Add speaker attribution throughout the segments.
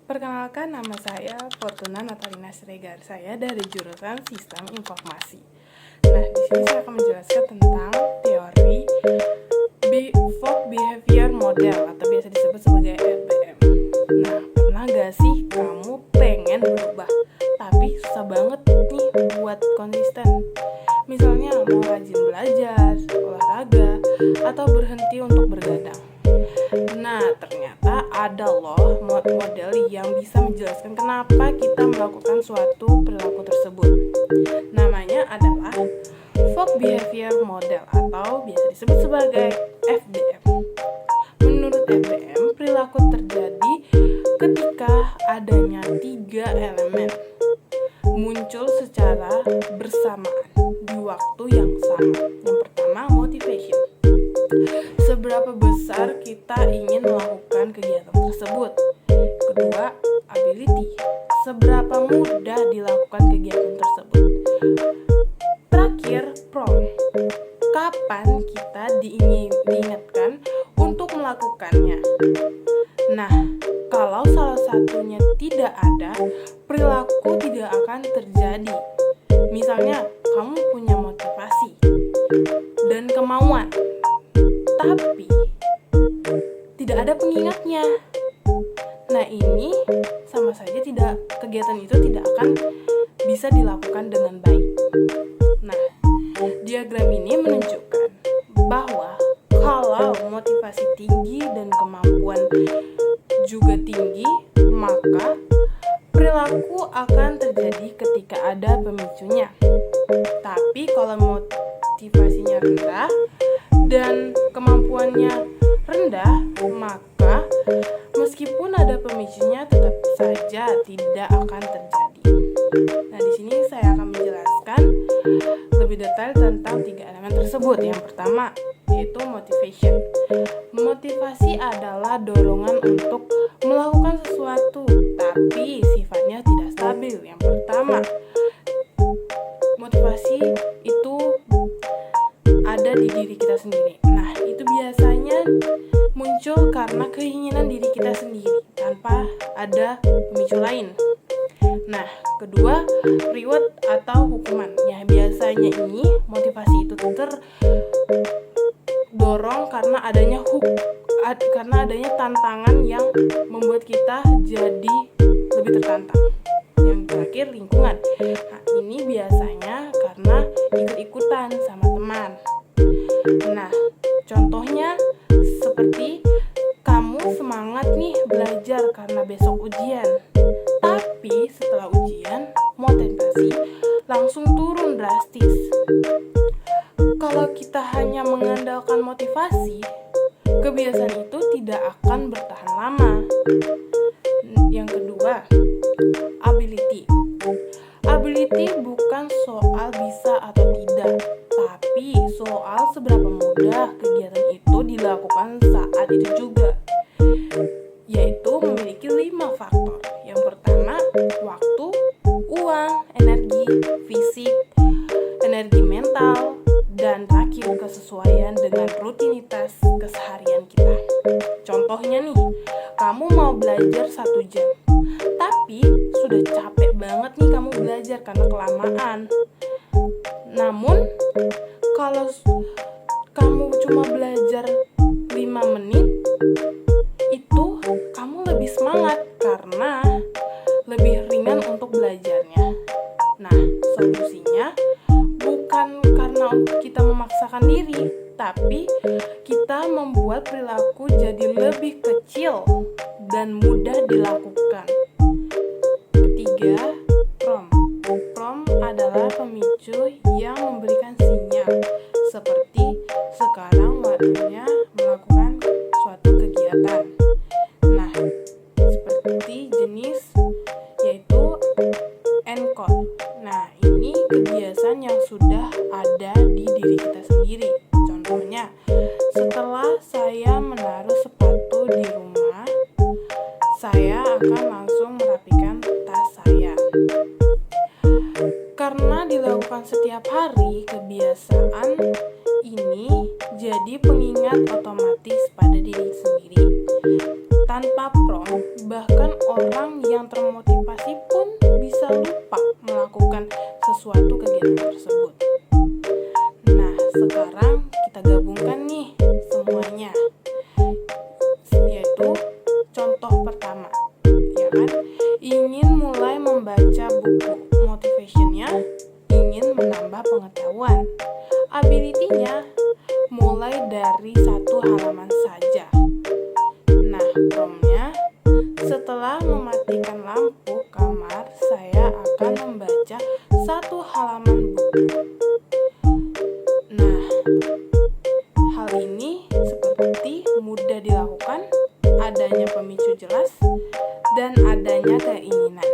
Speaker 1: Perkenalkan, nama saya Fortuna Natalina Siregar. Saya dari jurusan Sistem Informasi. Nah, di sini saya akan menjelaskan tentang teori Fogg Behavior Model atau biasa disebut sebagai FBM. Nah, pernah gak sih kamu pengen berubah, tapi susah banget nih buat konsisten? Misalnya mau rajin belajar, olahraga, atau berhenti untuk bergadang. Nah, ternyata ada loh model yang bisa menjelaskan kenapa kita melakukan suatu perilaku tersebut. Namanya adalah Fogg Behavior Model atau biasa disebut sebagai FBM. Menurut FBM, perilaku terjadi ketika adanya 3 elemen muncul secara bersamaan di waktu yang sama. Yang pertama, motivation. Seberapa besar kita ingin melakukan kegiatan tersebut. Kedua, ability. Seberapa mudah dilakukan kegiatan tersebut. Terakhir, prompt. Kapan kita diingatkan untuk melakukannya. Nah, kalau salah satunya tidak ada, perilaku tidak akan terjadi. Misalnya, kamu punya motivasi dan kemauan, tapi tidak ada pengingatnya. Nah, ini sama saja kegiatan itu tidak akan bisa dilakukan dengan baik. Nah, diagram ini menunjukkan bahwa kalau motivasi tinggi dan kemampuan juga tinggi, maka perilaku akan terjadi ketika ada pemicunya. Tapi kalau motivasinya rendah dan kemampuannya rendah, maka meskipun ada pemicunya tetap saja tidak akan terjadi. Nah, di sini saya akan menjelaskan lebih detail tentang 3 elemen tersebut. Yang pertama yaitu motivation. Motivasi adalah dorongan untuk melakukan sesuatu, tapi sifatnya tidak stabil. Yang pertama, motivasi itu ada di diri kita sendiri. Nah, itu biasanya muncul karena keinginan diri kita sendiri tanpa ada pemicu lain. Nah, kedua, reward atau hukuman. Ya, biasanya ini motivasi itu terdorong karena adanya tantangan yang membuat kita jadi lebih tertantang. Yang terakhir, lingkungan. Nah, ini biasanya karena ikut-ikutan sama teman. Nah, contohnya seperti kamu semangat nih belajar karena besok ujian, tapi setelah ujian motivasi langsung turun drastis. Kalau kita hanya mengandalkan motivasi, kebiasaan itu tidak akan bertahan lama. Yang kedua, ability. Ability bukan soal bisa atau tidak, tapi soal seberapa mudah kegiatan itu dilakukan saat itu juga, yaitu memiliki 5 faktor. Yang pertama, waktu, uang, energi, fisik, energi mental, dan terakhir kesesuaian dengan rutinitas keseharian kita. Contohnya nih, kamu mau belajar 1 jam, tapi sudah capek banget nih kamu belajar karena kelamaan. Namun, kalau kamu cuma belajar 5 menit, itu kamu lebih semangat karena lebih ringan untuk belajarnya. Nah, solusinya bukan karena kita memaksakan diri, tapi kita membuat perilaku jadi lebih kecil dan mudah dilakukan. Ketiga, prompt. Prompt adalah pemicu yang memberikan sinyal seperti sekarang waktunya melakukan suatu kegiatan. Nah, seperti jenis yaitu encode. Nah, ini kebiasaan yang sudah ada di diri kita sendiri. Contohnya, setelah saya menaruh sepatu di rumah, saya akan langsung merapikan tas saya. Karena dilakukan setiap hari, kebiasaan ini jadi pengingat otomatis pada diri sendiri. Tanpa prompt, bahkan bahkan orang yang termotivasi pun bisa lupa melakukan sesuatu kegiatan tersebut. Nah, sekarang kita gabungkan nih semuanya, yaitu contoh pertama, ya kan? Ingin mulai membaca buku, motivationnya ingin menambah pengetahuan, ability-nya mulai dari 1 halaman saja. Nah, prompt-nya, setelah mematikan lampu kamar, saya akan membaca 1 halaman buku. Nah, hal ini seperti mudah dilakukan, adanya pemicu jelas, dan adanya keinginan.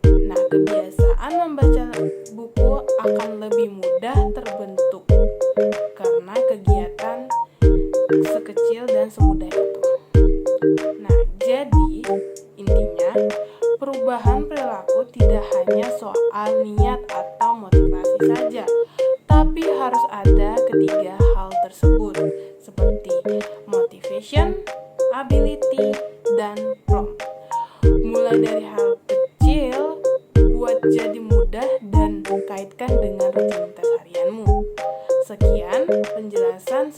Speaker 1: Nah, kebiasaan membaca buku akan lebih mudah terbentuk karena kegiatan sekecil dan semudah itu. Nah, jadi intinya perubahan perilaku tidak hanya soal niat atau motivasi saja, tapi harus ada ketiga hal tersebut seperti motivation, ability, dan prompt. Mulai dari hal kecil buat jadi mudah dan kaitkan dengan rutinitas harianmu. Sekian penjelasan